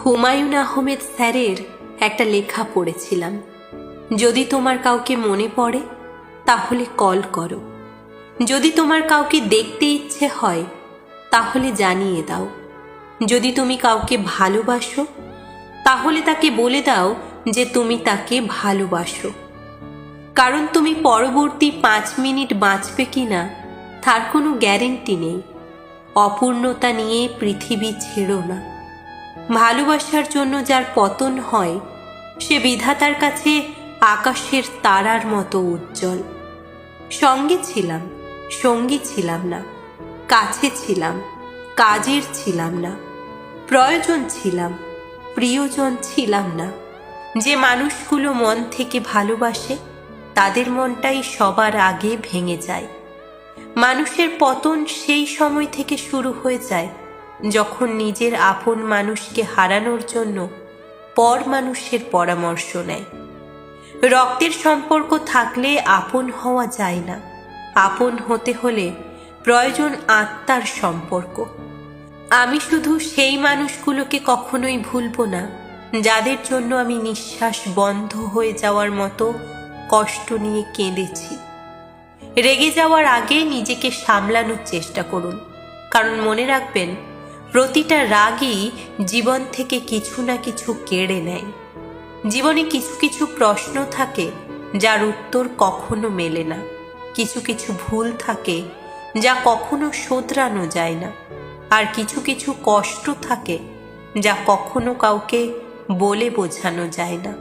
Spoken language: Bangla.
হুমায়ুন আহমেদ স্যারের একটা লেখা পড়েছিলাম। যদি তোমার কাউকে মনে পড়ে তাহলে কল করো, যদি তোমার কাউকে দেখতে ইচ্ছে হয় তাহলে জানিয়ে দাও, যদি তুমি কাউকে ভালোবাসো তাহলে তাকে বলে দাও যে তুমি তাকে ভালোবাসো। কারণ তুমি পরবর্তী 5 মিনিট বাঁচবে কিনা তার কোনো গ্যারেন্টি নেই। অপূর্ণতা নিয়ে পৃথিবী ছেড়ো না। ভালোবাসার জন্য যার পতন হয় সে বিধাতার কাছে আকাশের তারার মতো উজ্জ্বল। সঙ্গে ছিলাম, সঙ্গী ছিলাম না, কাছে ছিলাম, কাজের ছিলাম না, প্রয়োজন ছিলাম, প্রিয়জন ছিলাম না। যে মানুষগুলো মন থেকে ভালোবাসে তাদের মনটাই সবার আগে ভেঙে যায়। মানুষের পতন সেই সময় থেকে শুরু হয়ে যায় যখন নিজের আপন মানুষকে হারানোর জন্য পর মানুষের পরামর্শ নেয়। রক্তের সম্পর্ক থাকলে আপন হওয়া যায় না, আপন হতে হলে প্রয়োজন আত্মার সম্পর্ক। আমি শুধু সেই মানুষগুলোকে কখনোই ভুলবো না যাদের জন্য আমি নিঃশ্বাস বন্ধ হয়ে যাওয়ার মতো কষ্ট নিয়ে কেঁদেছি। রেগে যাওয়ার আগে নিজেকে সামলানোর চেষ্টা করুন, কারণ মনে রাখবেন প্রতিটা রাগই জীবন থেকে কিছু না কিছু কেড়ে নেয়। জীবনে কিছু কিছু প্রশ্ন থাকে যার উত্তর কখনো মেলে না, কিছু কিছু ভুল থাকে যা কখনো শোধরানো যায় না, আর কিছু কিছু কষ্ট থাকে যা কখনো কাউকে বলে বোঝানো যায় না।